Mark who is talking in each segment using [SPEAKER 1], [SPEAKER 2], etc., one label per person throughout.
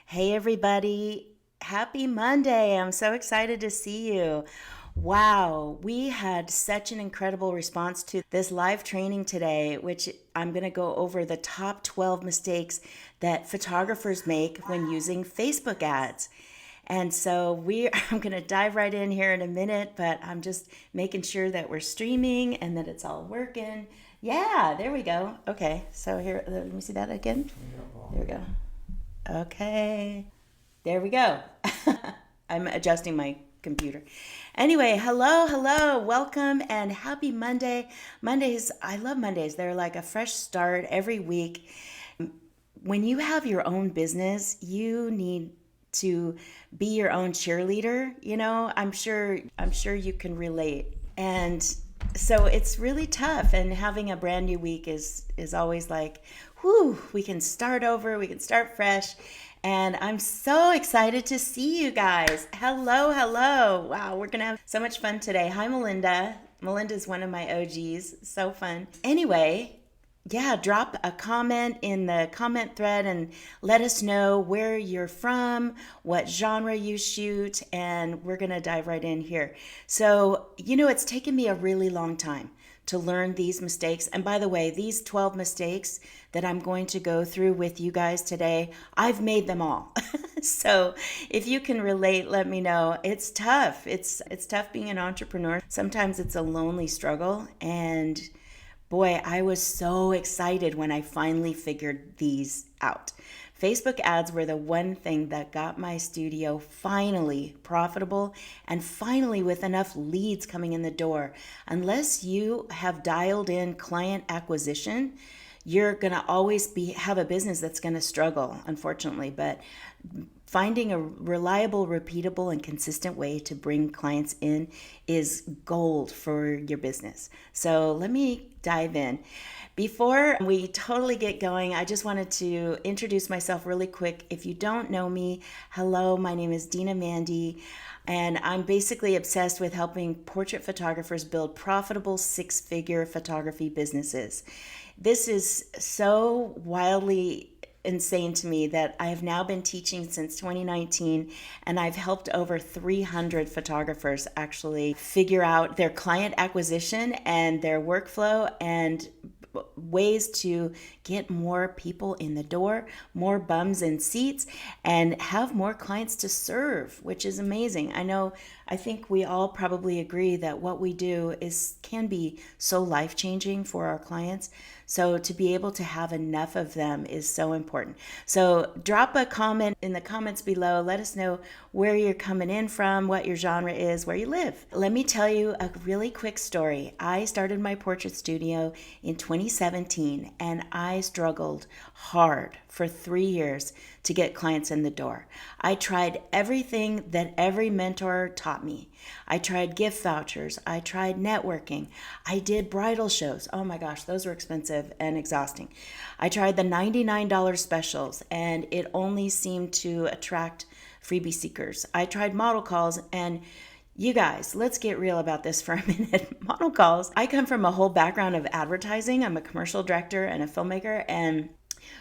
[SPEAKER 1] Hey, everybody. Happy Monday. I'm so excited to see you. Wow, we had such an incredible response to this live training today, which I'm going to go over the top 12 mistakes that photographers make when using Facebook ads. And so I'm going to dive right in here in a minute, but I'm just making sure that we're streaming and that it's all working. Yeah, there we go. Okay, so here, let me see that again. There we go. Okay. There we go. I'm adjusting my computer. Anyway, hello, welcome and happy Monday. Mondays, I love Mondays. They're like a fresh start every week. When you have your own business, you need to be your own cheerleader. I'm sure you can relate. And so it's really tough, and having a brand new week is always like, whew, we can start over, we can start fresh. And I'm so excited to see you guys. Hello. Wow, we're gonna have so much fun today. Hi, Melinda. Melinda's one of my OGs. So fun. Anyway, yeah, drop a comment in the comment thread and let us know where you're from, what genre you shoot, and we're going to dive right in here. So, it's taken me a really long time to learn these mistakes. And by the way, these 12 mistakes that I'm going to go through with you guys today, I've made them all. So if you can relate, let me know. It's tough. It's tough being an entrepreneur. Sometimes it's a lonely struggle, and boy, I was so excited when I finally figured these out. Facebook ads were the one thing that got my studio finally profitable and finally with enough leads coming in the door. Unless you have dialed in client acquisition, you're going to always have a business that's going to struggle, unfortunately. But finding a reliable, repeatable, and consistent way to bring clients in is gold for your business. So let me dive in. Before we totally get going, I just wanted to introduce myself really quick. If you don't know me, hello, my name is Dina Mandy, and I'm basically obsessed with helping portrait photographers build profitable six-figure photography businesses. This is so wildly insane to me that I have now been teaching since 2019, and I've helped over 300 photographers actually figure out their client acquisition and their workflow and ways to get more people in the door, more bums in seats, and have more clients to serve, which is amazing. I think we all probably agree that what we do can be so life-changing for our clients. So to be able to have enough of them is so important. So drop a comment in the comments below. Let us know where you're coming in from, what your genre is, where you live. Let me tell you a really quick story. I started my portrait studio in 2017, and I struggled hard for 3 years to get clients in the door. I tried everything that every mentor taught me. I tried gift vouchers. I tried networking. I did bridal shows. Oh my gosh, those were expensive and exhausting. I tried the $99 specials, and it only seemed to attract freebie seekers. I tried model calls, and you guys, let's get real about this for a minute. Model calls. I come from a whole background of advertising. I'm a commercial director and a filmmaker, and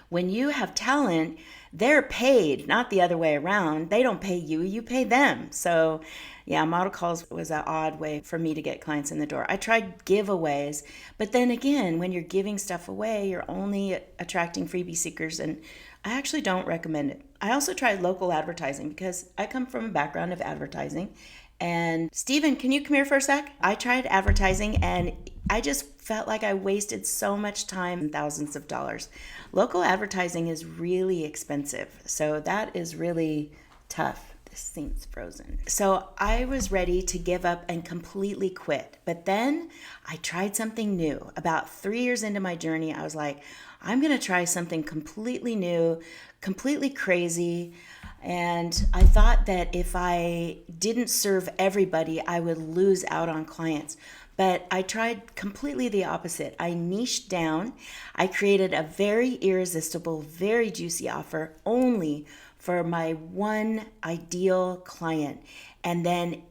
[SPEAKER 1] when you have talent, they're paid, not the other way around. They don't pay you, you pay them. So, yeah, model calls was an odd way for me to get clients in the door. I tried giveaways, but then again, when you're giving stuff away, you're only attracting freebie seekers, and I actually don't recommend it. I also tried local advertising because I come from a background of advertising. And Steven, can you come here for a sec? I tried advertising, and I just felt like I wasted so much time and thousands of dollars. Local advertising is really expensive, so that is really tough. This seems frozen. So I was ready to give up and completely quit. But then I tried something new. About 3 years into my journey, I was like, I'm going to try something completely new, completely crazy. And I thought that if I didn't serve everybody, I would lose out on clients. But I tried completely the opposite. I niched down. I created a very irresistible, very juicy offer only for my one ideal client. And then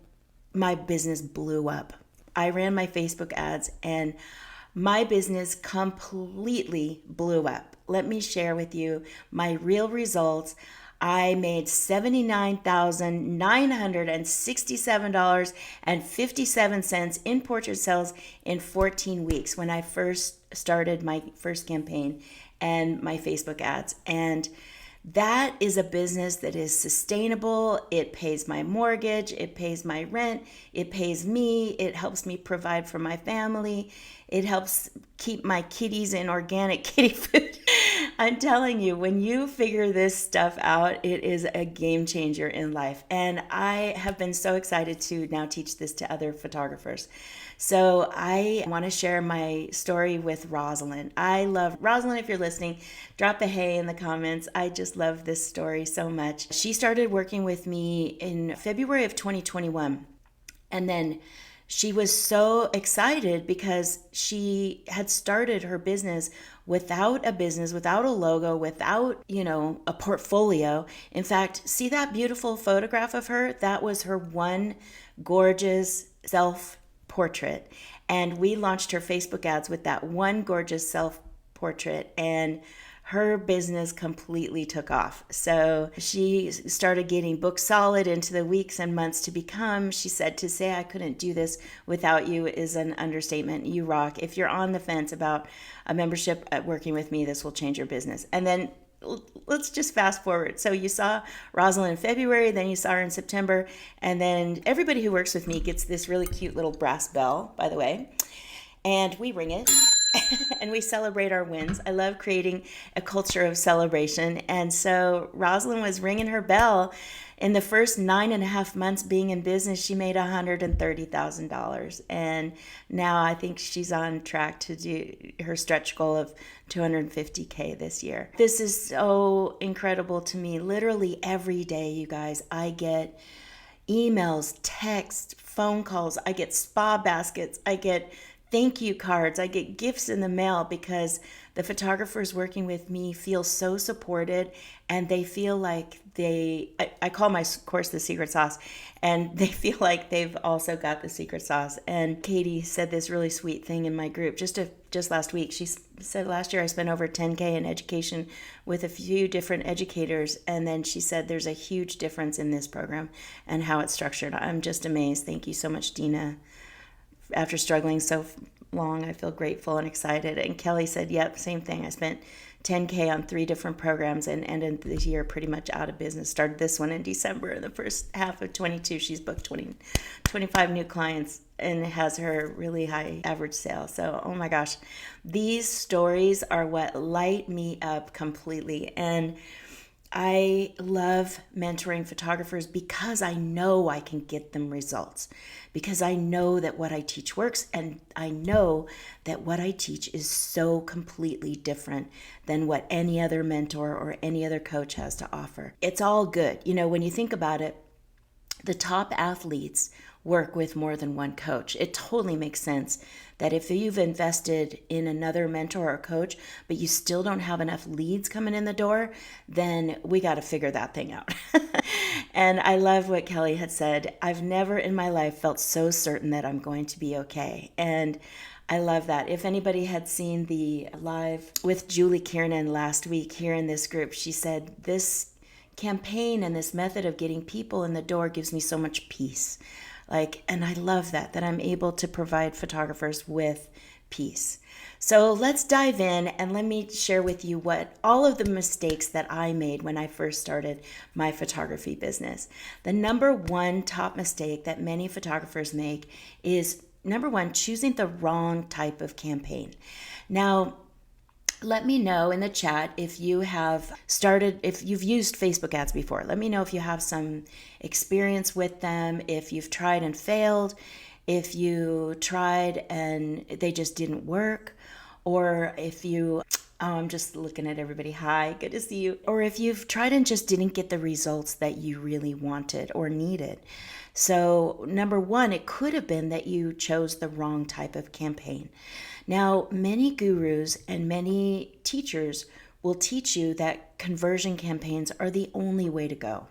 [SPEAKER 1] my business blew up. I ran my Facebook ads, and my business completely blew up. Let me share with you my real results. I made $79,967.57 in portrait sales in 14 weeks when I first started my first campaign and my Facebook ads. And that is a business that is sustainable. It pays my mortgage, it pays my rent, it pays me, it helps me provide for my family, it helps keep my kitties in organic kitty food. I'm telling you, when you figure this stuff out, it is a game changer in life. And I have been so excited to now teach this to other photographers. So I want to share my story with Rosalind. I love Rosalind. If you're listening, drop a hey in the comments. I just love this story so much. She started working with me in February of 2021. And then she was so excited because she had started her business without a logo, without, a portfolio. In fact, see that beautiful photograph of her? That was her one gorgeous self portrait. And we launched her Facebook ads with that one gorgeous self portrait, and her business completely took off. So she started getting booked solid into the weeks and months to become. She said, to say I couldn't do this without you is an understatement. You rock. If you're on the fence about a membership at working with me, this will change your business. And then let's just fast forward. So you saw Rosalind in February, then you saw her in September, and then everybody who works with me gets this really cute little brass bell, by the way, and we ring it. And we celebrate our wins. I love creating a culture of celebration. And so Rosalind was ringing her bell. In the first 9.5 months being in business, she made $130,000. And now I think she's on track to do her stretch goal of $250K this year. This is so incredible to me. Literally every day, you guys, I get emails, texts, phone calls. I get spa baskets. I get thank you cards. I get gifts in the mail because the photographers working with me feel so supported, and they feel like I call my course the secret sauce, and they feel like they've also got the secret sauce. And Katie said this really sweet thing in my group just last week. She said last year I spent over $10K in education with a few different educators, and then she said there's a huge difference in this program and how it's structured. I'm just amazed. Thank you so much, Dina. After struggling so long, I feel grateful and excited. And Kelly said, yep, same thing. I spent $10K on 3 different programs and ended the year pretty much out of business. Started this one in December. In the first half of 22, she's booked 25 new clients and has her really high average sale. So, oh my gosh, these stories are what light me up completely. And I love mentoring photographers because I know I can get them results, because I know that what I teach works, and I know that what I teach is so completely different than what any other mentor or any other coach has to offer. It's all good. When you think about it, the top athletes work with more than one coach. It totally makes sense that if you've invested in another mentor or coach, but you still don't have enough leads coming in the door, then we got to figure that thing out. And I love what Kelly had said. I've never in my life felt so certain that I'm going to be okay. And I love that. If anybody had seen the live with Julie Kiernan last week here in this group, she said, this campaign and this method of getting people in the door gives me so much peace. And I love that I'm able to provide photographers with peace. So let's dive in and let me share with you what all of the mistakes that I made when I first started my photography business. The number one top mistake that many photographers make is, number one, choosing the wrong type of campaign. Now, let me know in the chat if you have if you've used Facebook ads before. Let me know if you have some experience with them, if you've tried and failed, if you tried and they just didn't work, or if I'm just looking at everybody. Hi, good to see you. Or if you've tried and just didn't get the results that you really wanted or needed. So number one, it could have been that you chose the wrong type of campaign. Now, many gurus and many teachers will teach you that conversion campaigns are the only way to go.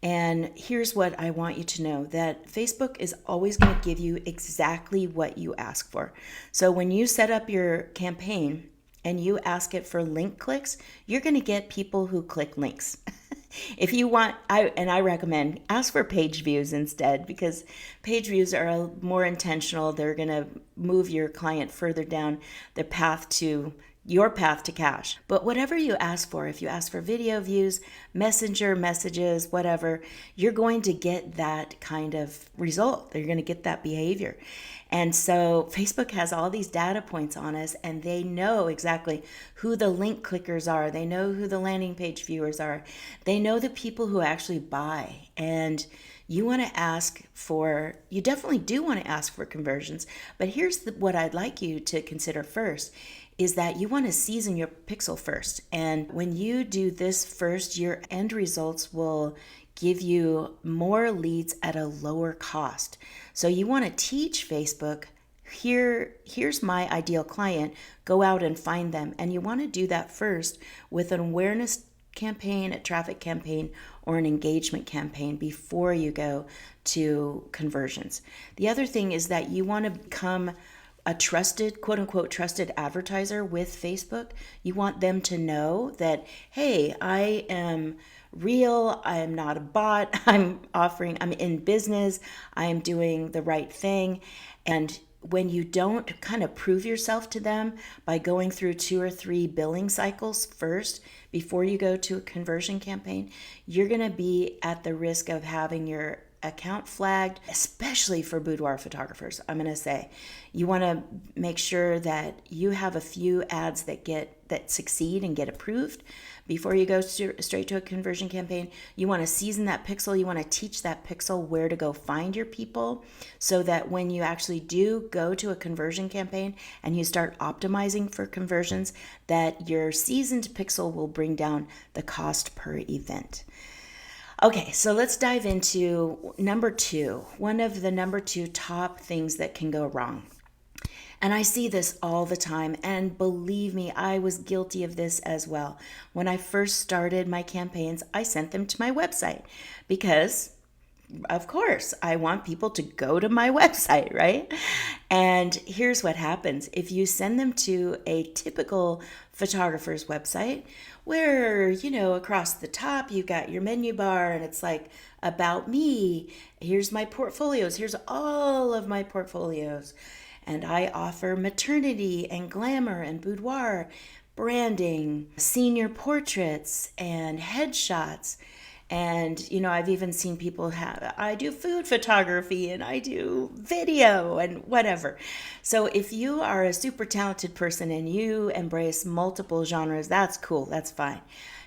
[SPEAKER 1] And here's what I want you to know, that Facebook is always going to give you exactly what you ask for. So when you set up your campaign and you ask it for link clicks, you're going to get people who click links. If you want, I recommend ask for page views instead, because page views are more intentional. They're going to move your client further down the path to your path to cash. But whatever you ask for, if you ask for video views, messenger messages, whatever, you're going to get that kind of result. You're going to get that behavior. And so Facebook has all these data points on us, and they know exactly who the link clickers are. They know who the landing page viewers are. They know the people who actually buy. And you want to ask for, you definitely do want to ask for conversions. But here's what I'd like you to consider first is that you want to season your pixel first. And when you do this first, your end results will give you more leads at a lower cost. So you want to teach Facebook, here's my ideal client, go out and find them. And you want to do that first with an awareness campaign, a traffic campaign, or an engagement campaign before you go to conversions. The other thing is that you want to become a trusted, quote unquote, trusted advertiser with Facebook. You want them to know that, hey, I am real. I am not a bot. I'm in business. I am doing the right thing. And when you don't kind of prove yourself to them by going through 2 or 3 billing cycles first before you go to a conversion campaign, you're going to be at the risk of having your account flagged, especially for boudoir photographers. I'm going to say you want to make sure that you have a few ads that succeed and get approved before you go straight to a conversion campaign. You want to season that pixel. You want to teach that pixel where to go find your people, so that when you actually do go to a conversion campaign and you start optimizing for conversions, that your seasoned pixel will bring down the cost per event. Okay, so let's dive into number 2, one of the number 2 top things that can go wrong. And I see this all the time, and believe me, I was guilty of this as well. When I first started my campaigns, I sent them to my website because, of course, I want people to go to my website, right? And here's what happens. If you send them to a typical photographer's website where, across the top, you got your menu bar and it's like, about me, here's my portfolios, here's all of my portfolios. And I offer maternity and glamour and boudoir, branding, senior portraits, and headshots. And, I've even seen people I do food photography and I do video and whatever. So if you are a super talented person and you embrace multiple genres, that's cool, that's fine.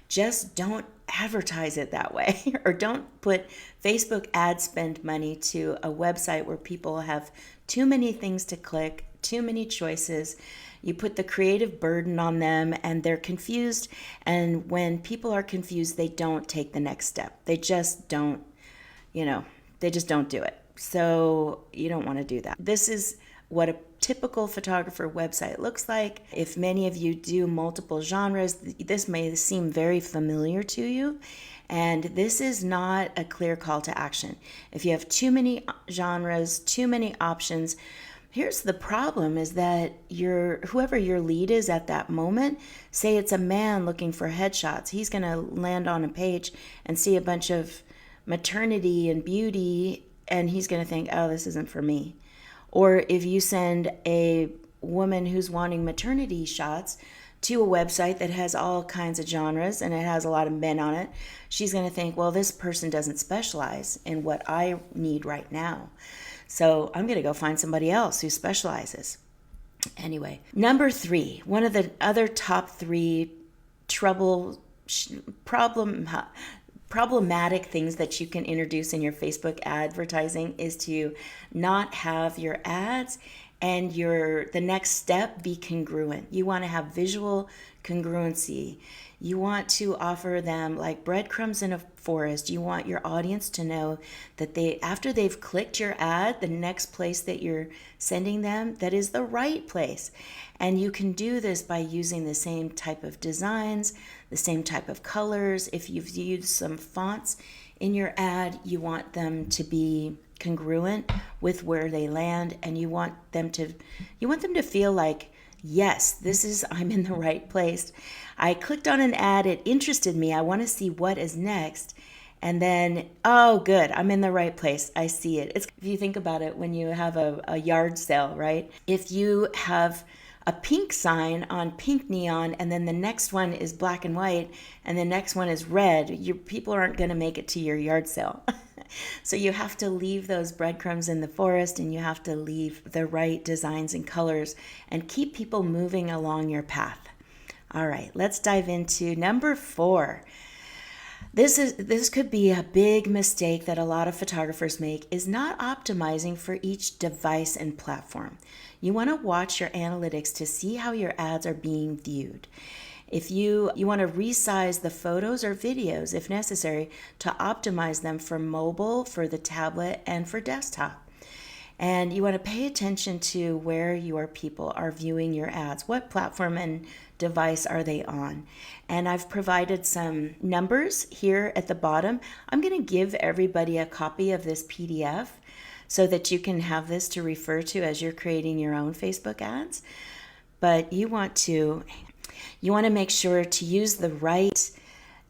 [SPEAKER 1] Just don't advertise it that way, or don't put Facebook ad spend money to a website where people have too many things to click, too many choices. You put the creative burden on them and they're confused. And when people are confused, they don't take the next step. They just don't, they just don't do it. So you don't want to do that. This is what a typical photographer website looks like. If many of you do multiple genres, this may seem very familiar to you. And this is not a clear call to action. If you have too many genres, too many options, here's the problem is that whoever your lead is at that moment, say it's a man looking for headshots, he's going to land on a page and see a bunch of maternity and beauty, and he's going to think, oh, this isn't for me. Or if you send a woman who's wanting maternity shots to a website that has all kinds of genres and it has a lot of men on it, she's going to think, well, this person doesn't specialize in what I need right now. So I'm going to go find somebody else who specializes. Anyway, number 3, one of the other top 3 problematic things that you can introduce in your Facebook advertising is to not have your ads and the next step be congruent. You want to have visual congruency. You want to offer them like breadcrumbs in a forest. You want your audience to know that after they've clicked your ad, the next place that you're sending them, that is the right place. And you can do this by using the same type of designs, the same type of colors. If you've used some fonts in your ad, you want them to be congruent with where they land, and you want them to feel like Yes, I'm in the right place. I clicked on an ad, it interested me. I want to see what is next. And then, oh, good, I'm in the right place. I see it. It's, if you think about it, when you have a yard sale, right? If you have a pink sign on pink neon, and then the next one is black and white, and the next one is red, your people aren't going to make it to your yard sale. So you have to leave those breadcrumbs in the forest, and you have to leave the right designs and colors and keep people moving along your path. All right, let's dive into number 4. This could be a big mistake that a lot of photographers make, is not optimizing for each device and platform. You want to watch your analytics to see how your ads are being viewed. If you want to resize the photos or videos if necessary to optimize them for mobile, for the tablet, and for desktop. And you want to pay attention to where your people are viewing your ads. What platform and device are they on? And I've provided some numbers here at the bottom. I'm going to give everybody a copy of this PDF so that you can have this to refer to as you're creating your own Facebook ads. But you want to make sure to use the right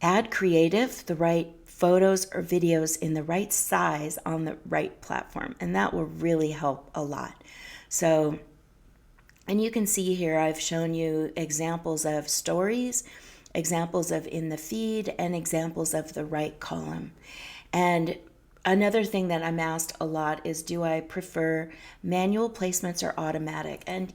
[SPEAKER 1] ad creative, the right photos or videos in the right size on the right platform, and that will really help a lot. So, and you can see here I've shown you examples of stories, examples of in the feed, and examples of the right column. And another thing that I'm asked a lot is, do I prefer manual placements or automatic? And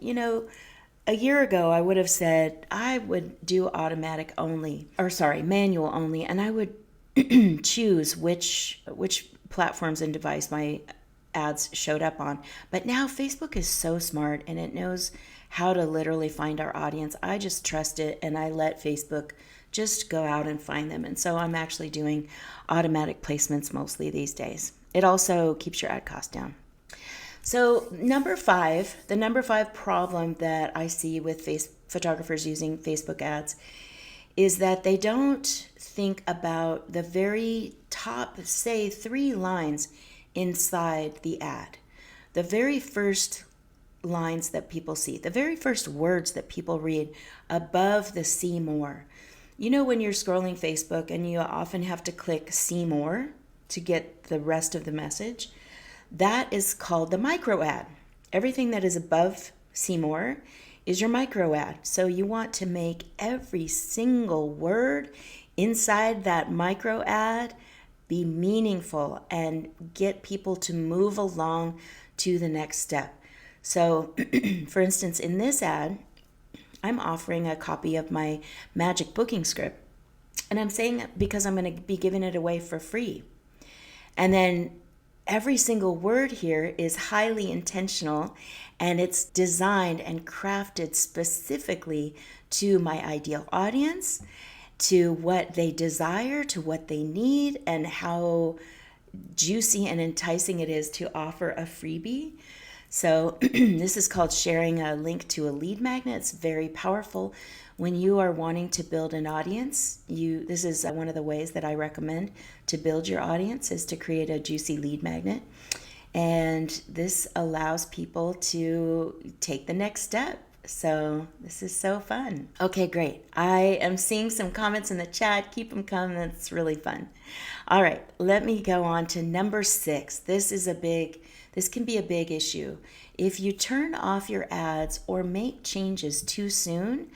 [SPEAKER 1] a year ago, I would have said I would do manual only, and I would choose which platforms and device my ads showed up on. But now Facebook is so smart, and it knows how to literally find our audience. I just trust it, and I let Facebook just go out and find them. And so I'm actually doing automatic placements mostly these days. It also keeps your ad cost down. So the number 5 problem that I see with photographers using Facebook ads is that they don't think about the very top, say, 3 lines inside the ad. The very first lines that people see, the very first words that people read above the see more. When you're scrolling Facebook and you often have to click see more to get the rest of the message, that is called the micro ad. Everything that is above see more is your micro ad. So you want to make every single word inside that micro ad be meaningful and get people to move along to the next step. So for instance, in this ad, I'm offering a copy of my magic booking script, and I'm saying it because I'm going to be giving it away for free. And then every single word here is highly intentional, and it's designed and crafted specifically to my ideal audience, to what they desire, to what they need, and how juicy and enticing it is to offer a freebie. So this is called sharing a link to a lead magnet. It's very powerful when you are wanting to build an audience. This is one of the ways that I recommend to build your audience, is to create a juicy lead magnet. And this allows people to take the next step. So this is so fun. Okay, great. I am seeing some comments in the chat. Keep them coming. It's really fun. All right, let me go on to number 6. This can be a big issue. If you turn off your ads or make changes too soon,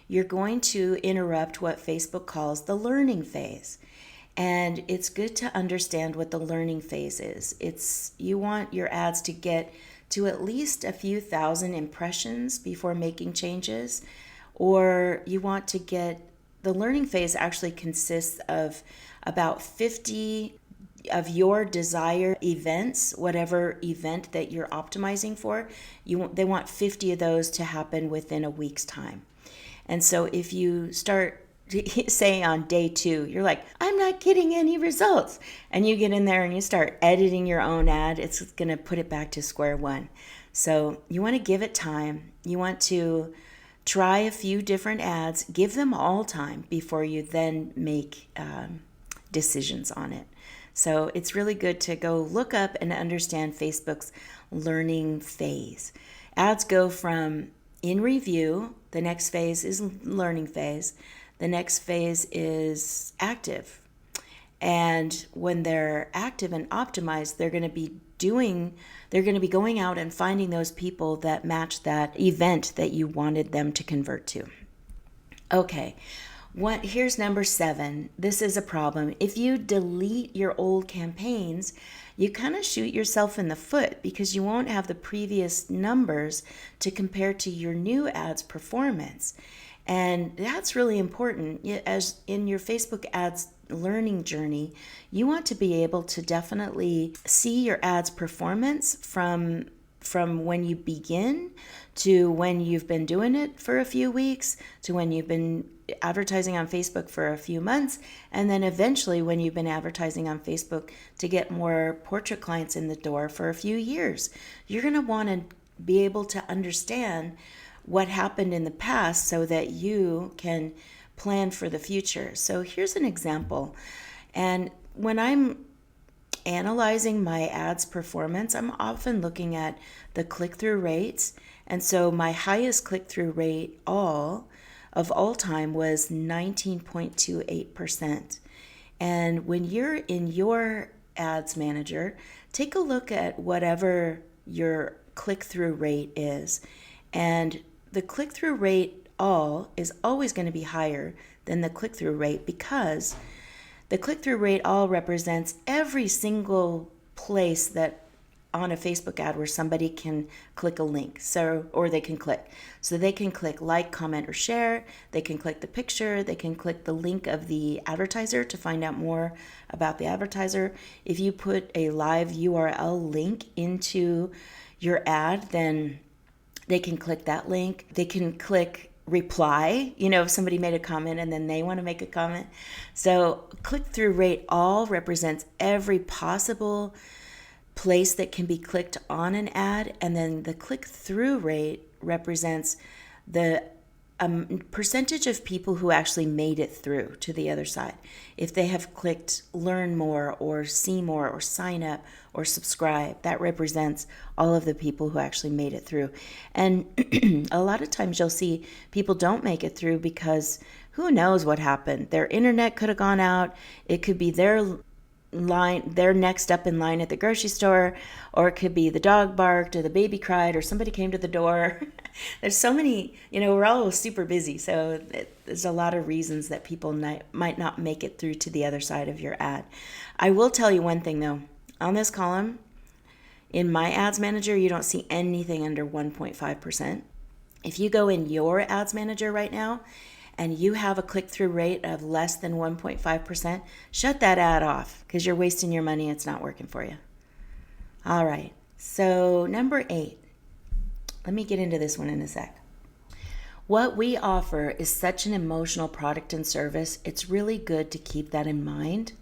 [SPEAKER 1] you're going to interrupt what Facebook calls the learning phase. And it's good to understand what the learning phase is. You want your ads to get to at least a few thousand impressions before making changes, or you want to get, the learning phase actually consists of about 50 of your desired events, whatever event that you're optimizing for. They want 50 of those to happen within a week's time. And so if you start, say on day 2, you're like, I'm not getting any results, and you get in there and you start editing your own ad, it's going to put it back to square one. So you want to give it time. You want to try a few different ads, give them all time before you then make decisions on it. So it's really good to go look up and understand Facebook's learning phase. Ads go from in review. The next phase is learning phase. The next phase is active. And when they're active and optimized, they're going to be going out and finding those people that match that event that you wanted them to convert to. Okay. Here's number 7. This is a problem. If you delete your old campaigns, you kind of shoot yourself in the foot because you won't have the previous numbers to compare to your new ads performance. And that's really important. As in your Facebook ads learning journey, you want to be able to definitely see your ads performance from when you begin to when you've been doing it for a few weeks to when you've been advertising on Facebook for a few months, and then eventually when you've been advertising on Facebook to get more portrait clients in the door for a few years. You're going to want to be able to understand what happened in the past so that you can plan for the future. So here's an example. And when I'm analyzing my ads performance, I'm often looking at the click-through rates. And so my highest click-through rate of all time was 19.28%. And when you're in your ads manager, take a look at whatever your click-through rate is. And the click-through rate is always going to be higher than the click-through rate because the click-through rate represents every single place that on a Facebook ad where somebody can click a link, or they can click. So they can click like, comment, or share. They can click the picture. They can click the link of the advertiser to find out more about the advertiser. If you put a live URL link into your ad, then they can click that link. They can click reply, if somebody made a comment and then they want to make a comment. So click-through rate represents every possible place that can be clicked on an ad, and then the click-through rate represents the percentage of people who actually made it through to the other side. If they have clicked learn more or see more or sign up or subscribe, that represents all of the people who actually made it through. And a lot of times you'll see people don't make it through because who knows what happened. Their internet could have gone out. It could be they're next up in line at the grocery store, or it could be the dog barked or the baby cried or somebody came to the door. There's so many, we're all super busy. So there's a lot of reasons that people might not make it through to the other side of your ad. I will tell you one thing though, on this column, in my ads manager, you don't see anything under 1.5%. If you go in your ads manager right now, and you have a click-through rate of less than 1.5%, shut that ad off because you're wasting your money. It's not working for you. All right. So number 8, let me get into this one in a sec. What we offer is such an emotional product and service. It's really good to keep that in mind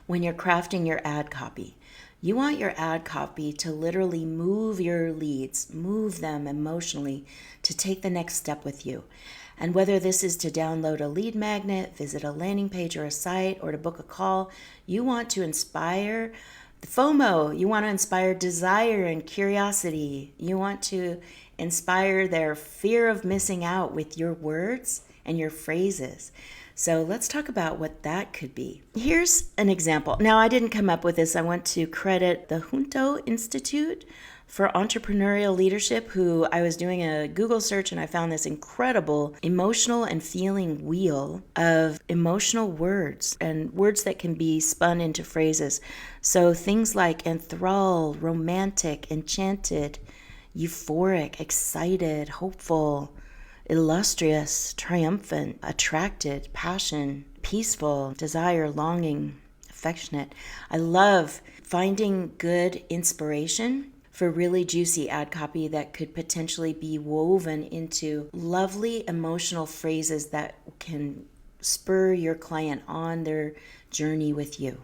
[SPEAKER 1] when you're crafting your ad copy. You want your ad copy to literally move your leads, move them emotionally to take the next step with you. And whether this is to download a lead magnet, visit a landing page or a site, or to book a call, you want to inspire the FOMO. You want to inspire desire and curiosity. You want to inspire their fear of missing out with your words and your phrases. So let's talk about what that could be. Here's an example. Now, I didn't come up with this. I want to credit the Junto Institute for Entrepreneurial Leadership, who I was doing a Google search and I found this incredible emotional and feeling wheel of emotional words and words that can be spun into phrases. So things like enthrall, romantic, enchanted, euphoric, excited, hopeful, illustrious, triumphant, attracted, passion, peaceful, desire, longing, affectionate. I love finding good inspiration for really juicy ad copy that could potentially be woven into lovely emotional phrases that can spur your client on their journey with you.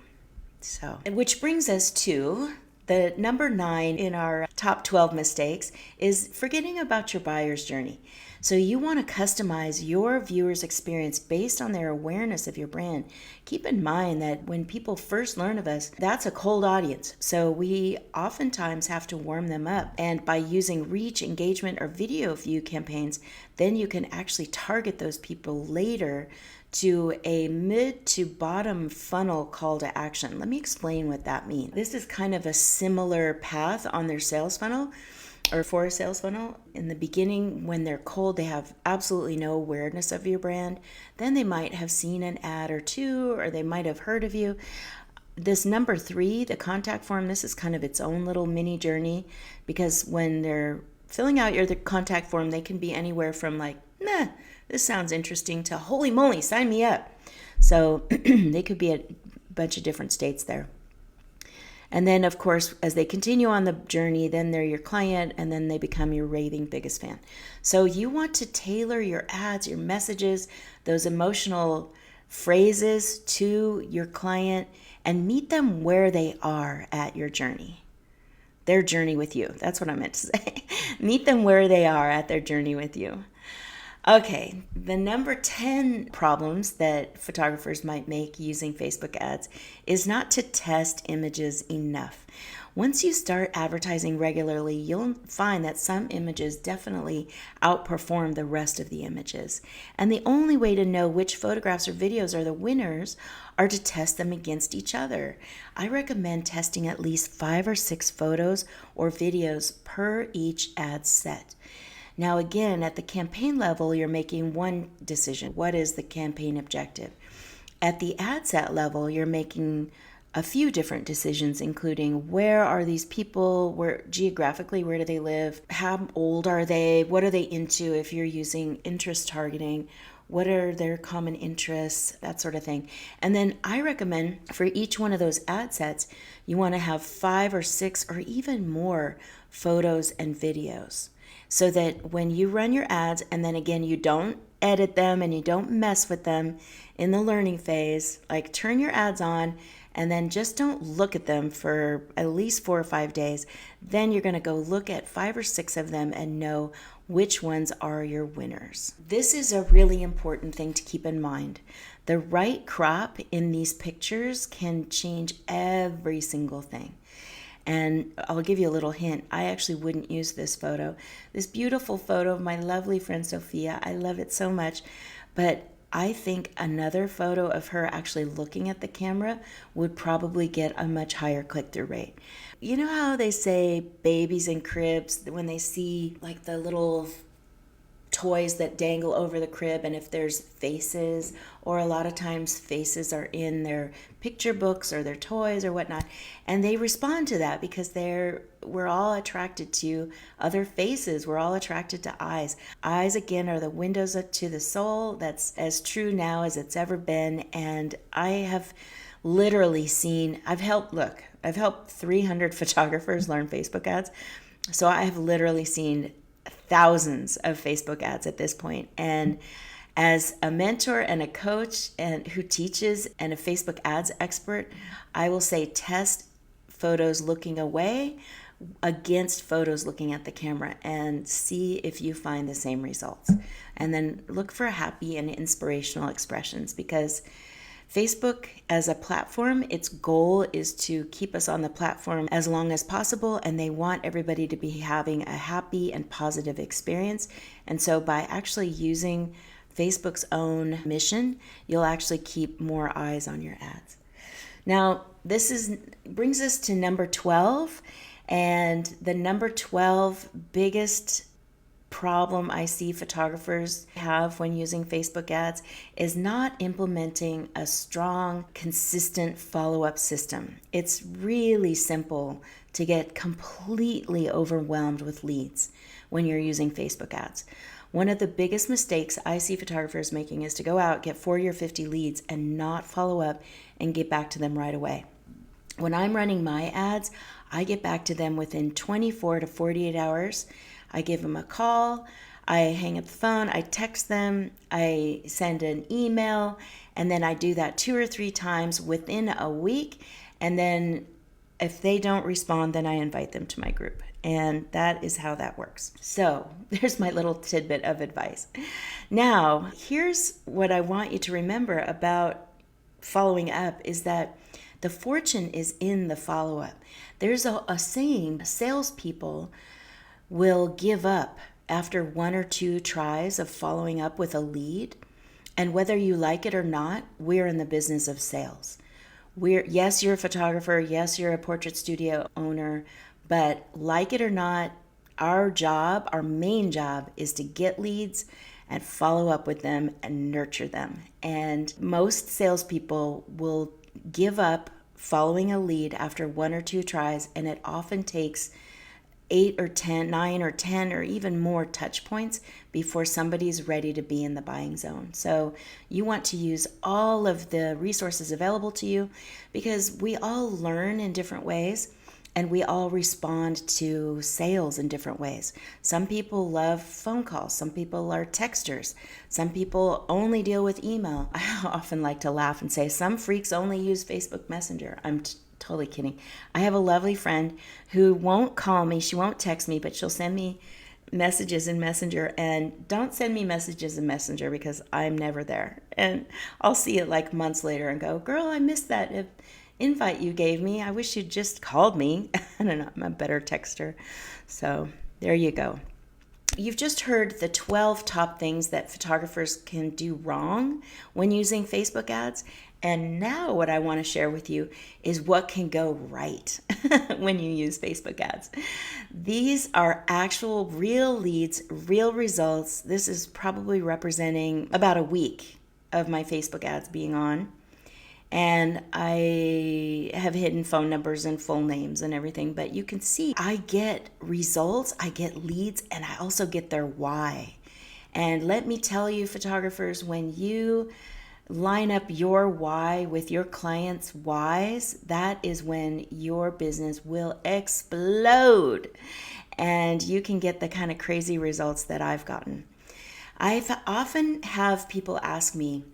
[SPEAKER 1] So, which brings us to the number 9 in our top 12 mistakes is forgetting about your buyer's journey. So you want to customize your viewer's experience based on their awareness of your brand. Keep in mind that when people first learn of us, that's a cold audience. So we oftentimes have to warm them up. And by using reach, engagement, or video view campaigns, then you can actually target those people later to a mid to bottom funnel call to action. Let me explain what that means. This is kind of a similar path on their sales funnel or for a sales funnel. In the beginning, when they're cold, they have absolutely no awareness of your brand. Then they might have seen an ad or two, or they might have heard of you. This number 3, the contact form, this is kind of its own little mini journey, because when they're filling out the contact form, they can be anywhere from like, nah, this sounds interesting, to holy moly, sign me up. So they could be at a bunch of different states there. And then, of course, as they continue on the journey, then they're your client, and then they become your raving biggest fan. So you want to tailor your ads, your messages, those emotional phrases to your client, and meet them where they are at your journey. Their journey with you. That's what I meant to say. Meet them where they are at their journey with you. Okay, the number 10 problems that photographers might make using Facebook ads is not to test images enough. Once you start advertising regularly, you'll find that some images definitely outperform the rest of the images. And the only way to know which photographs or videos are the winners are to test them against each other. I recommend testing at least 5 or 6 photos or videos per each ad set. Now, again, at the campaign level, you're making one decision. What is the campaign objective? At the ad set level, you're making a few different decisions, including where are these people, where geographically, where do they live, how old are they, what are they into if you're using interest targeting, what are their common interests, that sort of thing. And then I recommend for each one of those ad sets, you want to have 5 or 6 or even more photos and videos, so that when you run your ads, and then again, you don't edit them and you don't mess with them in the learning phase, like turn your ads on and then just don't look at them for at least 4 or 5 days. Then you're going to go look at 5 or 6 of them and know which ones are your winners. This is a really important thing to keep in mind. The right crop in these pictures can change every single thing. And I'll give you a little hint. I actually wouldn't use this photo. This beautiful photo of my lovely friend Sophia. I love it so much. But I think another photo of her actually looking at the camera would probably get a much higher click-through rate. You know how they say babies in cribs, when they see like the little toys that dangle over the crib, and if there's faces, or a lot of times faces are in their picture books or their toys or whatnot, and they respond to that because we're all attracted to other faces. We're all attracted to eyes. Eyes, again, are the windows to the soul. That's as true now as it's ever been. And I have literally seen, I've helped 300 photographers learn Facebook ads. So I have literally seen thousands of Facebook ads at this point. And as a mentor and a coach and who teaches and a Facebook ads expert, I will say test photos looking away against photos looking at the camera and see if you find the same results. And then look for happy and inspirational expressions, because Facebook as a platform, its goal is to keep us on the platform as long as possible, and they want everybody to be having a happy and positive experience. And so by actually using Facebook's own mission, you'll actually keep more eyes on your ads. Now, this brings us to number 12, and the number 12 biggest problem I see photographers have when using Facebook ads is not implementing a strong, consistent follow-up system. It's really simple to get completely overwhelmed with leads when you're using Facebook ads. One of the biggest mistakes I see photographers making is to go out, get 40 or 50 leads, and not follow up and get back to them right away. When I'm running my ads, I get back to them within 24 to 48 hours. I give them a call, I hang up the phone, I text them, I send an email, and then I do that 2 or 3 times within a week. And then If they don't respond, then I invite them to my group. And that is how that works. So there's my little tidbit of advice. Now, here's what I want you to remember about following up is that the fortune is in the follow up. There's a saying, salespeople will give up after one or two tries of following up with a lead. And whether you like it or not, we're in the business of sales. Yes, you're a photographer. Yes, you're a portrait studio owner. But like it or not, our job, our main job, is to get leads and follow up with them and nurture them. And most salespeople will give up following a lead after one or two tries, and it often takes 8 or 10, 9 or 10 or even more touch points before somebody's ready to be in the buying zone. So you want to use all of the resources available to you because we all learn in different ways and we all respond to sales in different ways. Some people love phone calls. Some people are texters. Some people only deal with email. I often like to laugh and say some freaks only use Facebook Messenger. I'm totally kidding. I have a lovely friend who won't call me. She won't text me, but she'll send me messages in Messenger. And don't send me messages in Messenger because I'm never there. And I'll see it like months later and go, girl, I missed that invite you gave me. I wish you'd just called me. I don't know. I'm a better texter. So there you go. You've just heard the 12 top things that photographers can do wrong when using Facebook ads. And now what I want to share with you is what can go right when you use Facebook ads. These are actual real leads, real results. This is probably representing about a week of my Facebook ads being on. And I have hidden phone numbers and full names and everything, but you can see I get results, I get leads, and I also get their why. And let me tell you, photographers, when you line up your why with your clients' whys, that is when your business will explode. And you can get the kind of crazy results that I've gotten. I've often have people ask me,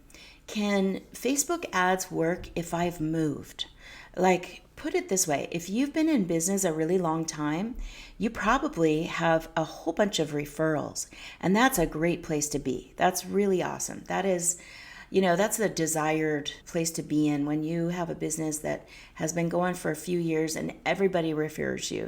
[SPEAKER 1] can Facebook ads work if I've moved? Like, put it this way, if you've been in business a really long time, you probably have a whole bunch of referrals, and that's a great place to be. That's really awesome. That is, that's the desired place to be in when you have a business that has been going for a few years and everybody refers you.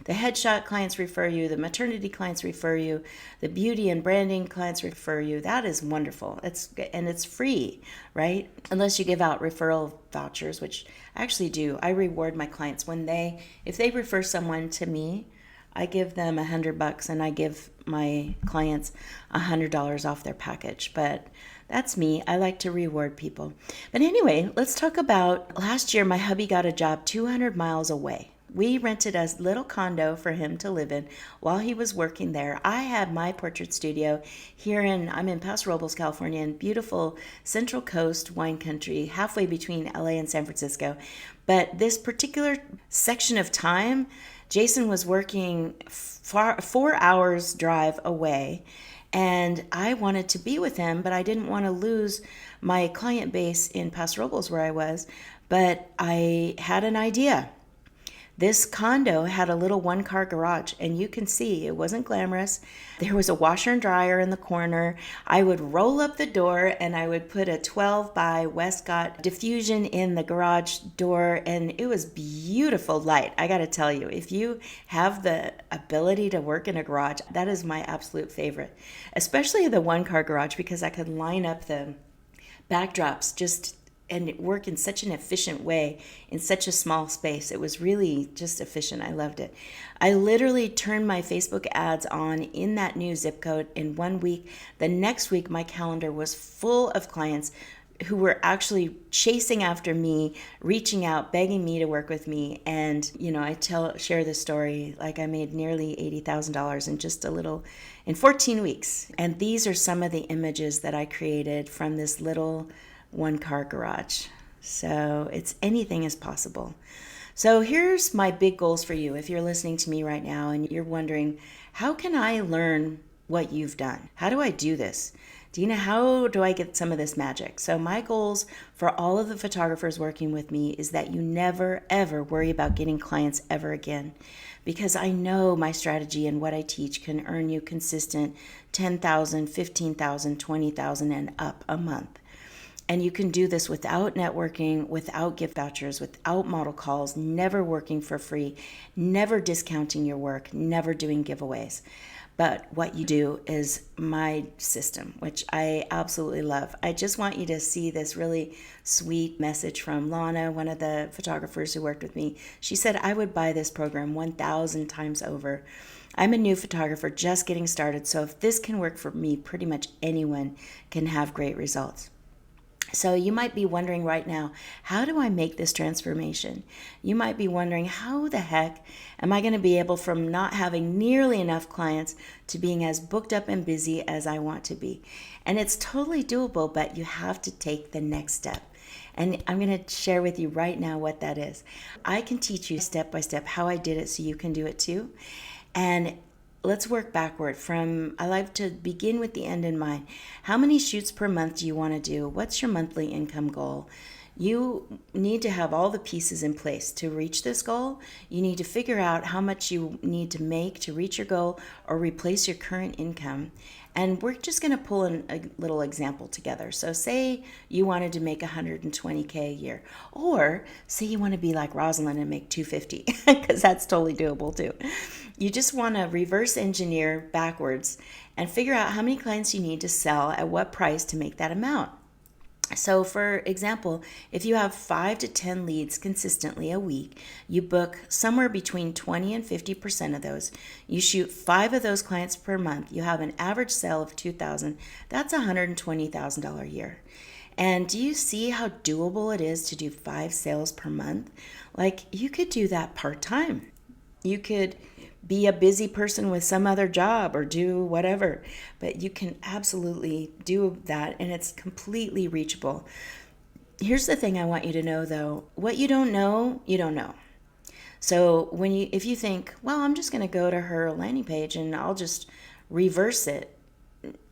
[SPEAKER 1] The headshot clients refer you, the maternity clients refer you, the beauty and branding clients refer you. That is wonderful. It's free, right? Unless you give out referral vouchers, which I actually do. I reward my clients if they refer someone to me, I give them $100 and I give my clients $100 off their package. But that's me. I like to reward people. But anyway, let's talk about last year. My hubby got a job 200 miles away. We rented a little condo for him to live in while he was working there. I had my portrait studio I'm in Paso Robles, California, in beautiful Central Coast wine country, halfway between LA and San Francisco. But this particular section of time, Jason was working 4 hours drive away. And I wanted to be with him, but I didn't want to lose my client base in Paso Robles where I was. But I had an idea. This condo had a little one-car garage, and you can see it wasn't glamorous. There was a washer and dryer in the corner. I would roll up the door, and I would put a 12 by Westcott diffusion in the garage door, and it was beautiful light. I got to tell you, if you have the ability to work in a garage, that is my absolute favorite, especially the one-car garage because I could line up the backdrops and work in such an efficient way in such a small space. It was really just efficient. I loved it. I literally turned my Facebook ads on in that new zip code in 1 week. The next week, my calendar was full of clients who were actually chasing after me, reaching out, begging me to work with me. And, I share this story, like I made nearly $80,000 in 14 weeks. And these are some of the images that I created from this little one-car garage. So anything is possible. So here's my big goals for you. If you're listening to me right now and you're wondering, how can I learn what you've done? How do I do this? Dina, how do I get some of this magic? So my goals for all of the photographers working with me is that you never, ever worry about getting clients ever again. Because I know my strategy and what I teach can earn you consistent 10,000, 15,000, 20,000 and up a month. And you can do this without networking, without gift vouchers, without model calls, never working for free, never discounting your work, never doing giveaways. But what you do is my system, which I absolutely love. I just want you to see this really sweet message from Lana, one of the photographers who worked with me. She said, I would buy this program 1,000 times over. I'm a new photographer just getting started, so if this can work for me, pretty much anyone can have great results. So you might be wondering right now, how do I make this transformation? You might be wondering, how the heck am I going to be able from not having nearly enough clients to being as booked up and busy as I want to be? And it's totally doable, but you have to take the next step. And I'm going to share with you right now what that is. I can teach you step by step how I did it so you can do it too. And let's work backward from, I like to begin with the end in mind. How many shoots per month do you want to do? What's your monthly income goal? You need to have all the pieces in place to reach this goal. You need to figure out how much you need to make to reach your goal or replace your current income. And we're just going to pull in a little example together. So say you wanted to make 120K a year, or say you want to be like Rosalind and make 250, because that's totally doable too. You just want to reverse engineer backwards and figure out how many clients you need to sell at what price to make that amount. So for example, if you have 5 to 10 leads consistently a week, you book somewhere between 20 and 50% of those. You shoot 5 of those clients per month. You have an average sale of $2,000. That's $120,000 a year. And do you see how doable it is to do 5 sales per month? Like, you could do that part-time. You could be a busy person with some other job or do whatever, but you can absolutely do that, and it's completely reachable. Here's the thing I want you to know though. What you don't know, you don't know. So if you think, well, I'm just going to go to her landing page and I'll just reverse it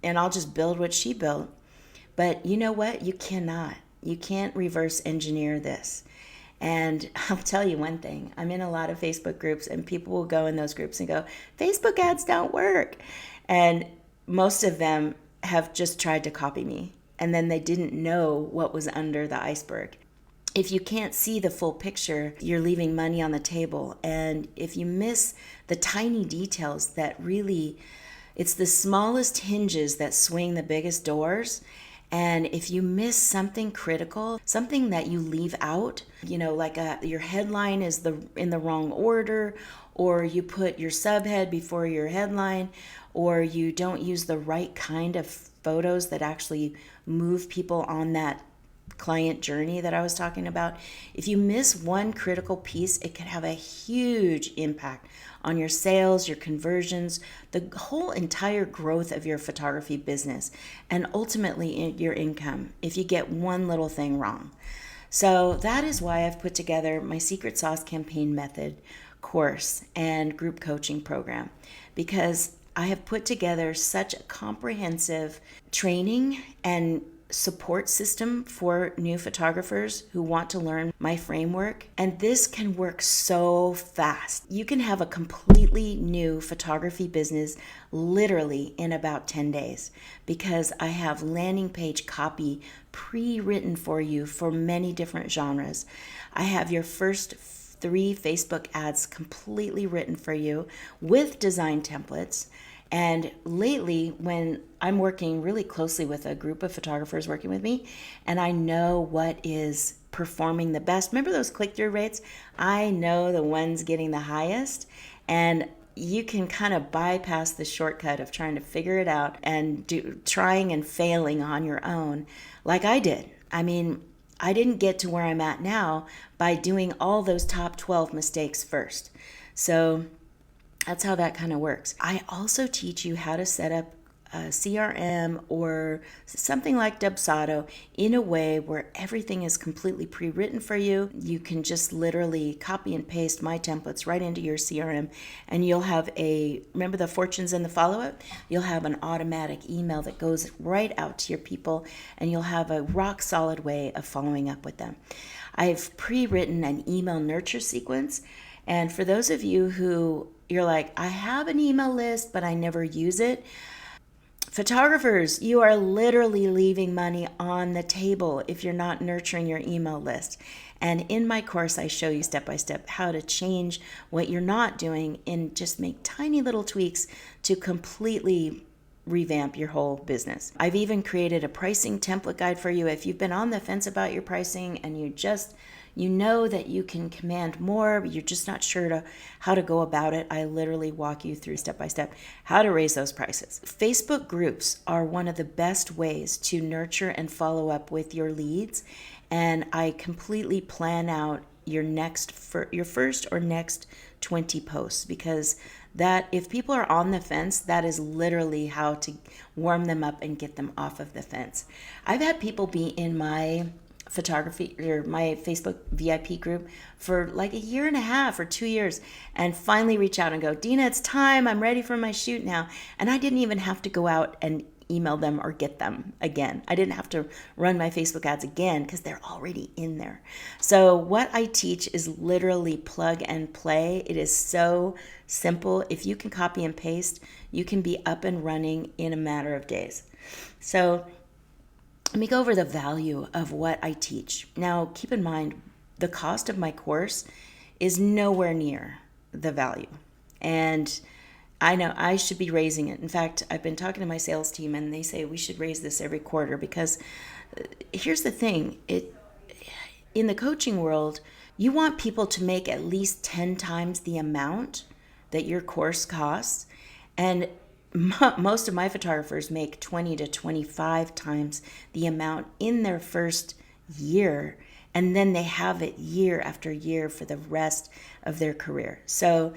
[SPEAKER 1] and I'll just build what she built. But you know what? You cannot. You can't reverse engineer this. And I'll tell you one thing, I'm in a lot of Facebook groups and people will go in those groups and go, Facebook ads don't work. And most of them have just tried to copy me. And then they didn't know what was under the iceberg. If you can't see the full picture, you're leaving money on the table. And if you miss the tiny details that really, it's the smallest hinges that swing the biggest doors. And if you miss something critical, something that you leave out, like your headline is in the wrong order, or you put your subhead before your headline, or you don't use the right kind of photos that actually move people on that client journey that I was talking about. If you miss one critical piece, it could have a huge impact on your sales, your conversions, the whole entire growth of your photography business, and ultimately your income if you get one little thing wrong. So that is why I've put together my Secret Sauce Campaign Method course and group coaching program, because I have put together such a comprehensive training and support system for new photographers who want to learn my framework. And this can work so fast. You can have a completely new photography business literally in about 10 days, because I have landing page copy pre-written for you for many different genres. I have your first 3 Facebook ads completely written for you with design templates. And lately, when I'm working really closely with a group of photographers working with me, and I know what is performing the best, remember those click-through rates? I know the ones getting the highest, and you can kind of bypass the shortcut of trying to figure it out and trying and failing on your own, like I did. I mean, I didn't get to where I'm at now by doing all those top 12 mistakes first. So that's how that kind of works. I also teach you how to set up CRM or something like Dubsado in a way where everything is completely pre-written for you. You can just literally copy and paste my templates right into your CRM, and you'll have remember the fortunes and the follow-up? You'll have an automatic email that goes right out to your people, and you'll have a rock solid way of following up with them. I've pre-written an email nurture sequence, and for those of you who you're like, I have an email list, but I never use it. Photographers, you are literally leaving money on the table if you're not nurturing your email list. And in my course, I show you step by step how to change what you're not doing and just make tiny little tweaks to completely revamp your whole business. I've even created a pricing template guide for you. If you've been on the fence about your pricing and you know that you can command more, but you're just not sure how to go about it, I literally walk you through step by step how to raise those prices. Facebook groups are one of the best ways to nurture and follow up with your leads. And I completely plan out your first or next 20 posts, because that if people are on the fence, that is literally how to warm them up and get them off of the fence. I've had people be in my photography or my Facebook VIP group for like a year and a half or 2 years, and finally reach out and go, Dina, it's time. I'm ready for my shoot now. And I didn't even have to go out and email them or get them again. I didn't have to run my Facebook ads again because they're already in there. So what I teach is literally plug and play. It is so simple. If you can copy and paste, you can be up and running in a matter of days. So let me go over the value of what I teach. Now, keep in mind, the cost of my course is nowhere near the value. And I know I should be raising it. In fact, I've been talking to my sales team and they say we should raise this every quarter, because here's the thing. In the coaching world, you want people to make at least 10 times the amount that your course costs. And most of my photographers make 20 to 25 times the amount in their first year, and then they have it year after year for the rest of their career. So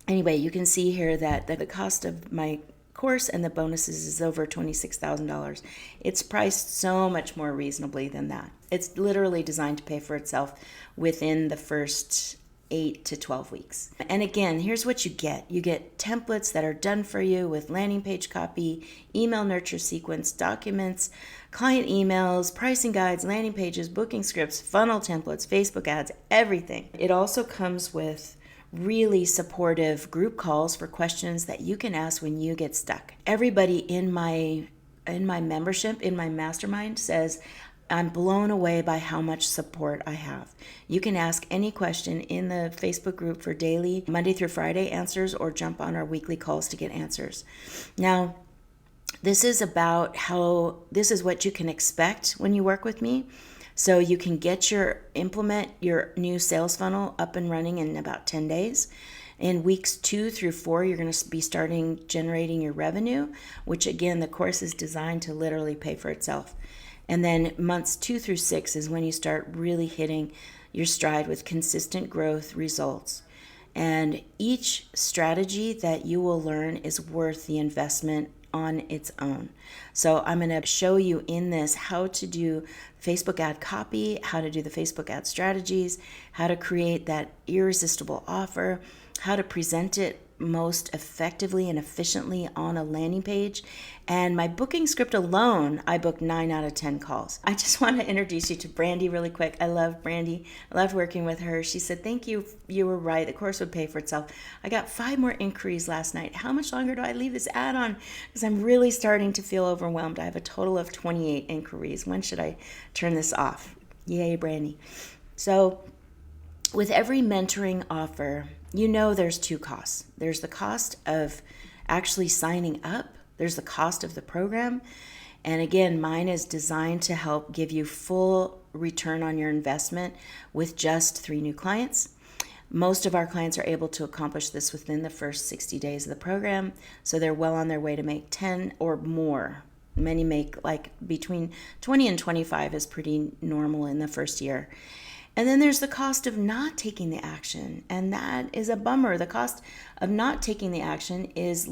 [SPEAKER 1] anyway, you can see here that the cost of my course and the bonuses is over $26,000. It's priced so much more reasonably than that. It's literally designed to pay for itself within the first 8 to 12 weeks. And again, here's what you get. You get templates that are done for you with landing page copy, email nurture sequence, documents, client emails, pricing guides, landing pages, booking scripts, funnel templates, Facebook ads, everything. It also comes with really supportive group calls for questions that you can ask when you get stuck. Everybody in my membership, in my mastermind, says, I'm blown away by how much support I have. You can ask any question in the Facebook group for daily, Monday through Friday answers, or jump on our weekly calls to get answers. Now, this is what you can expect when you work with me. So you can implement your new sales funnel up and running in about 10 days. In weeks 2 through 4, you're going to be starting generating your revenue, which again, the course is designed to literally pay for itself. And then months 2 through 6 is when you start really hitting your stride with consistent growth results. And each strategy that you will learn is worth the investment on its own. So I'm going to show you in this how to do Facebook ad copy, how to do the Facebook ad strategies, how to create that irresistible offer, how to present it most effectively and efficiently on a landing page. And my booking script alone, I booked 9 out of 10 calls. I just want to introduce you to Brandy really quick. I love Brandy. I loved working with her. She said, thank you. You were right. The course would pay for itself. I got 5 more inquiries last night. How much longer do I leave this ad on? Because I'm really starting to feel overwhelmed. I have a total of 28 inquiries. When should I turn this off? Yay, Brandy. So with every mentoring offer, you know there's 2 costs. There's the cost of actually signing up. There's the cost of the program. And again, mine is designed to help give you full return on your investment with just 3 new clients. Most of our clients are able to accomplish this within the first 60 days of the program. So they're well on their way to make 10 or more. Many make like between 20 and 25 is pretty normal in the first year. And then there's the cost of not taking the action. And that is a bummer. The cost of not taking the action is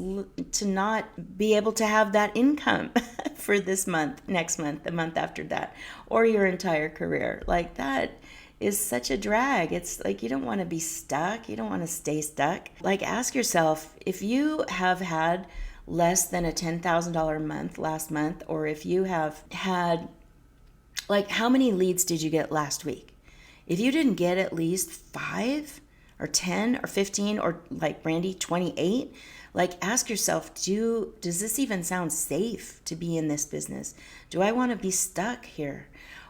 [SPEAKER 1] to not be able to have that income for this month, next month, the month after that, or your entire career. Like that is such a drag. It's like you don't want to be stuck. You don't want to stay stuck. Like ask yourself, if you have had less than a $10,000 month last month, or if you have had, like, how many leads did you get last week? If you didn't get at least 5 or 10 or 15 or like Brandy, 28, like ask yourself, does this even sound safe to be in this business? Do I want to be stuck here?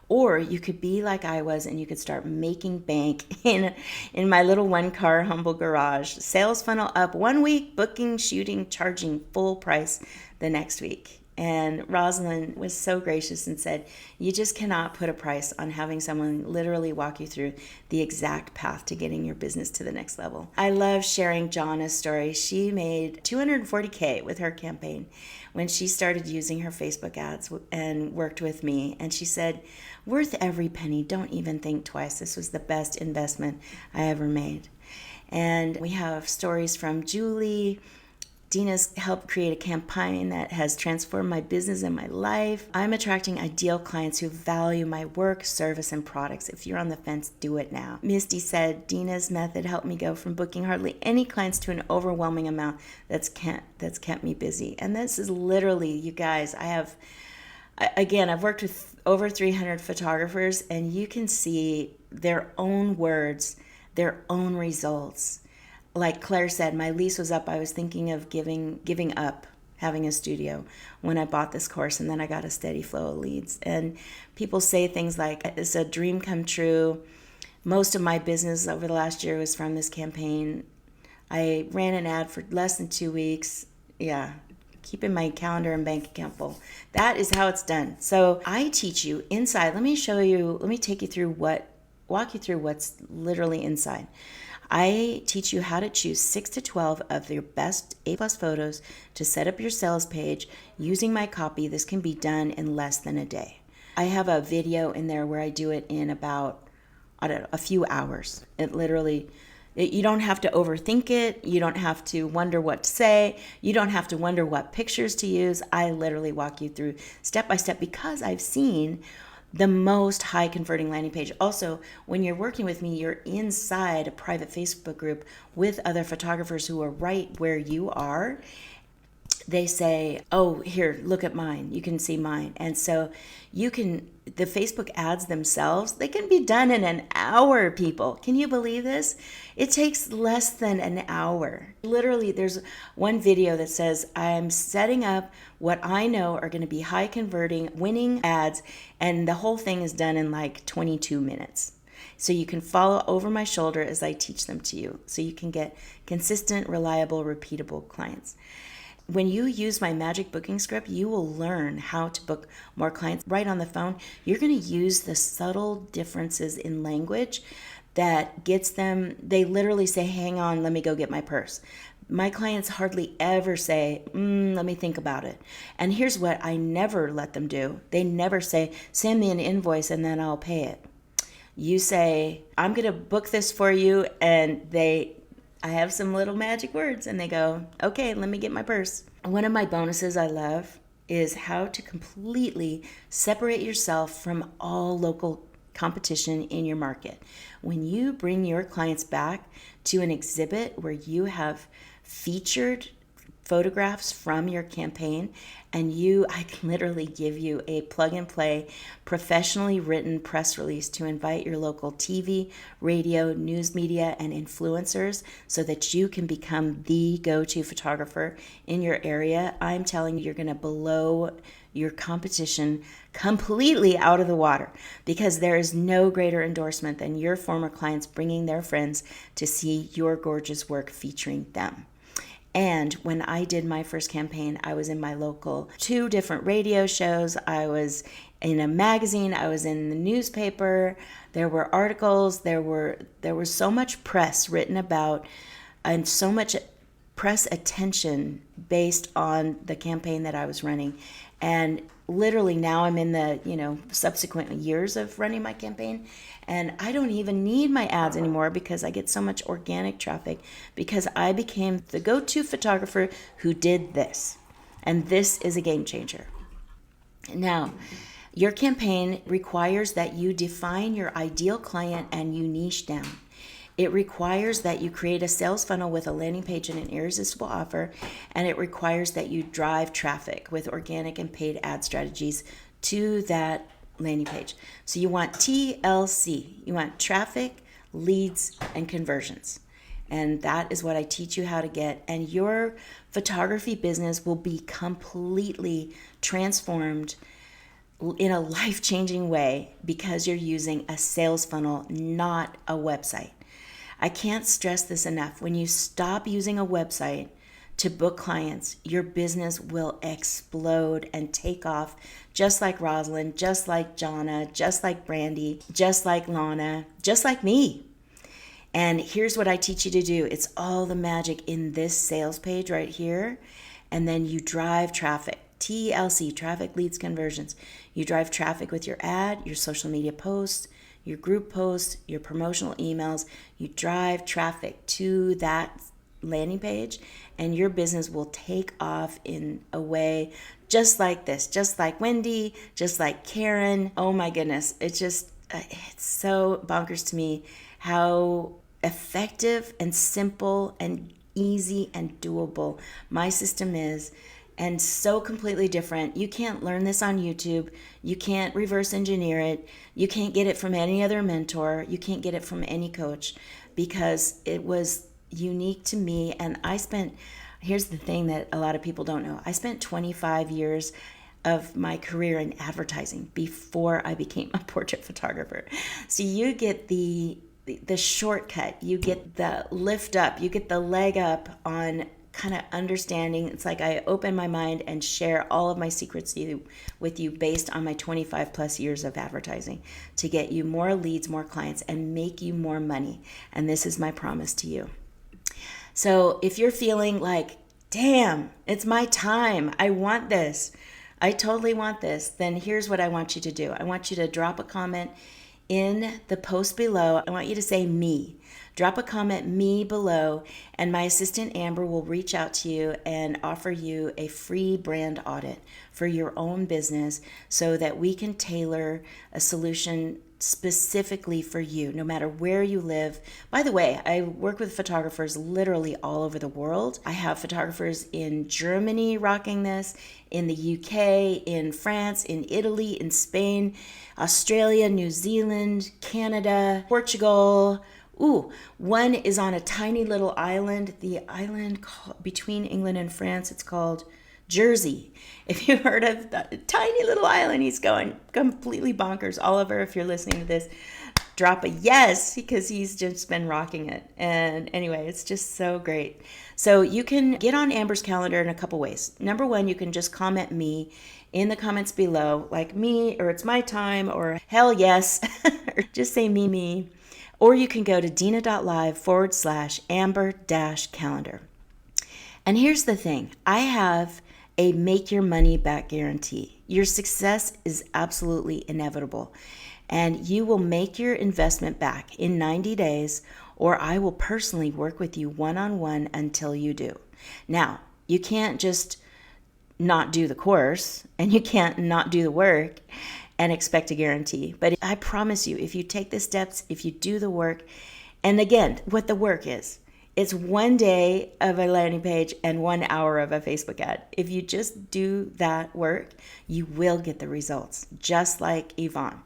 [SPEAKER 1] Or you could be like I was and you could start making bank in my little 1-car humble garage. Sales funnel up 1 week, booking, shooting, charging full price the next week. And Rosalind was so gracious and said, you just cannot put a price on having someone literally walk you through the exact path to getting your business to the next level. I love sharing Jana's story. She made $240K with her campaign when she started using her Facebook ads and worked with me. And she said, worth every penny. Don't even think twice. This was the best investment I ever made. And we have stories from Julie. Dina's helped create a campaign that has transformed my business and my life. I'm attracting ideal clients who value my work, service, and products. If you're on the fence, do it now. Misty said, Dina's method helped me go from booking hardly any clients to an overwhelming amount that's kept me busy. And this is literally, you guys, I've worked with over 300 photographers, and you can see their own words, their own results. Like Claire said, my lease was up. I was thinking of giving up having a studio when I bought this course, and then I got a steady flow of leads. And people say things like, it's a dream come true. Most of my business over the last year was from this campaign. I ran an ad for less than 2 weeks. Yeah, keeping my calendar and bank account full. That is how it's done. So I teach you inside. Let me walk you through what's literally inside. I teach you how to choose 6 to 12 of your best A+ photos to set up your sales page using my copy. This can be done in less than a day. I have a video in there where I do it in about, a few hours. You don't have to overthink it. You don't have to wonder what to say. You don't have to wonder what pictures to use. I literally walk you through step by step because I've seen the most high converting landing page. Also, when you're working with me, you're inside a private Facebook group with other photographers who are right where you are. They say, oh, here, look at mine. You can see mine. And so the Facebook ads themselves, they can be done in an hour, people. Can you believe this? It takes less than an hour. Literally, there's one video that says, I'm setting up what I know are going to be high converting, winning ads, and the whole thing is done in like 22 minutes. So you can follow over my shoulder as I teach them to you, so you can get consistent, reliable, repeatable clients. When you use my magic booking script, you will learn how to book more clients right on the phone. You're going to use the subtle differences in language that gets them. They literally say, hang on, let me go get my purse. My clients hardly ever say, let me think about it. And here's what I never let them do. They never say, send me an invoice and then I'll pay it. You say, I'm going to book this for you, and I have some little magic words, and they go, okay, let me get my purse. One of my bonuses I love is how to completely separate yourself from all local competition in your market. When you bring your clients back to an exhibit where you have featured photographs from your campaign, and I can literally give you a plug and play, professionally written press release to invite your local TV, radio, news media, and influencers so that you can become the go-to photographer in your area. I'm telling you, you're going to blow your competition completely out of the water, because there is no greater endorsement than your former clients bringing their friends to see your gorgeous work featuring them. And when I did my first campaign, I was in my local 2 different radio shows. I was in a magazine. I was in the newspaper. There were articles. There was so much press written about, and so much press attention based on the campaign that I was running. And literally now I'm in the, subsequent years of running my campaign, and I don't even need my ads anymore because I get so much organic traffic because I became the go-to photographer who did this. And this is a game changer. Now, your campaign requires that you define your ideal client and you niche down. It requires that you create a sales funnel with a landing page and an irresistible offer, and it requires that you drive traffic with organic and paid ad strategies to that landing page. So you want TLC. You want traffic, leads, and conversions. And that is what I teach you how to get. And your photography business will be completely transformed in a life-changing way because you're using a sales funnel, not a website. I can't stress this enough. When you stop using a website to book clients, your business will explode and take off, just like Rosalind, just like Jonna, just like Brandy, just like Lana, just like me. And here's what I teach you to do. It's all the magic in this sales page right here. And then you drive traffic. TLC, traffic, leads, conversions. You drive traffic with your ad, your social media posts, your group posts, your promotional emails. You drive traffic to that landing page, and your business will take off in a way just like this, just like Wendy, just like Karen. Oh my goodness. It's so bonkers to me how effective and simple and easy and doable my system is, and so completely different. You can't learn this on YouTube. You can't reverse engineer it. You can't get it from any other mentor. You can't get it from any coach because it was unique to me. And here's the thing that a lot of people don't know. I spent 25 years of my career in advertising before I became a portrait photographer. So you get the shortcut, you get the lift up, you get the leg up on kind of understanding. It's like I open my mind and share all of my secrets with you based on my 25 plus years of advertising to get you more leads, more clients, and make you more money. And this is my promise to you. So if you're feeling like, damn, it's my time, I want this, I totally want this, then here's what I want you to do. I want you to drop a comment in the post below. I want you to say me. Drop a comment, me, below, and my assistant Amber will reach out to you and offer you a free brand audit for your own business so that we can tailor a solution specifically for you, no matter where you live. By the way, I work with photographers literally all over the world. I have photographers in Germany rocking this, in the UK, in France, in Italy, in Spain, Australia, New Zealand, Canada, Portugal. Ooh, one is on a tiny little island, the island between England and France. It's called Jersey. If you've heard of that tiny little island, he's going completely bonkers. Oliver, if you're listening to this, drop a yes because he's just been rocking it. And anyway, it's just so great. So you can get on Amber's calendar in a couple ways. Number one, you can just comment me in the comments below, like me, or it's my time, or hell yes, or just say me. Or you can go to dina.live/amber-calendar. And here's the thing. I have a make your money back guarantee. Your success is absolutely inevitable. And you will make your investment back in 90 days, or I will personally work with you one-on-one until you do. Now, you can't just not do the course, and you can't not do the work and expect a guarantee. But I promise you, if you take the steps, if you do the work, and again, what the work is, it's 1 day of a landing page and 1 hour of a Facebook ad. If you just do that work, you will get the results, just like Yvonne.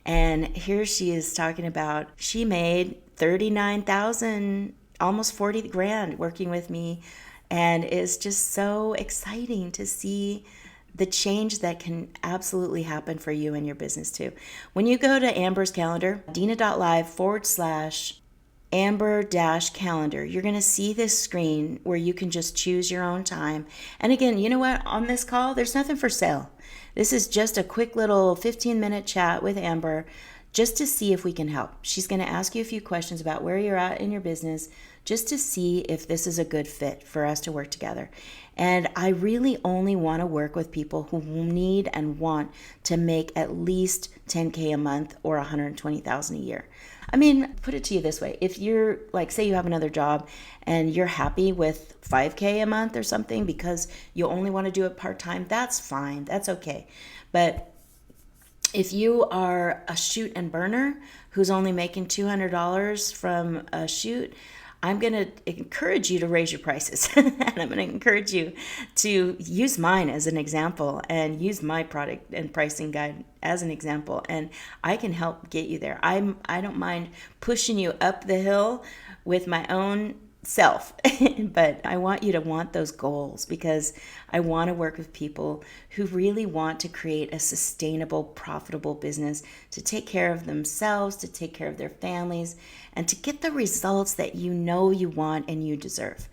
[SPEAKER 1] And here she is talking about, she made 39,000, almost 40 grand working with me. And it's just so exciting to see the change that can absolutely happen for you and your business too. When you go to Amber's calendar, dina.live/Amber-calendar, you're going to see this screen where you can just choose your own time. And again, you know what? On this call, there's nothing for sale. This is just a quick little 15-minute chat with Amber, just to see if we can help. She's going to ask you a few questions about where you're at in your business, just to see if this is a good fit for us to work together. And I really only want to work with people who need and want to make at least 10K a month or 120,000 a year. I mean, put it to you this way. If you're like, say you have another job and you're happy with 5K a month or something because you only want to do it part-time, that's fine. That's okay. But if you are a shoot and burner who's only making $200 from a shoot, I'm going to encourage you to raise your prices. And I'm going to encourage you to use mine as an example and use my product and pricing guide as an example. And I can help get you there. I don't mind pushing you up the hill with my own self, but I want you to want those goals, because I want to work with people who really want to create a sustainable, profitable business to take care of themselves, to take care of their families, and to get the results that you know you want and you deserve.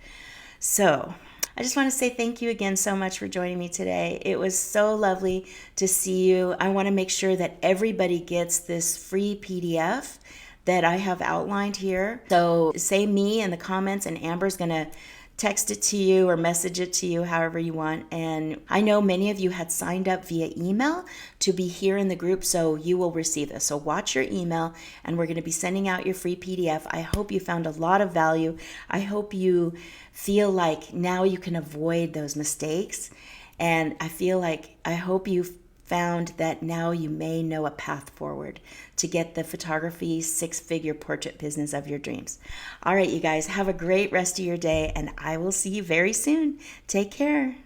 [SPEAKER 1] So I just want to say thank you again so much for joining me today. It was so lovely to see you. I want to make sure that everybody gets this free PDF that I have outlined here. So say me in the comments, and Amber's gonna text it to you or message it to you however you want. And I know many of you had signed up via email to be here in the group, so you will receive this. So watch your email, and we're gonna be sending out your free PDF. I hope you found a lot of value. I hope you feel like now you can avoid those mistakes. And I hope you found that now you may know a path forward to get the photography 6-figure portrait business of your dreams. All right, you guys, have a great rest of your day, and I will see you very soon. Take care.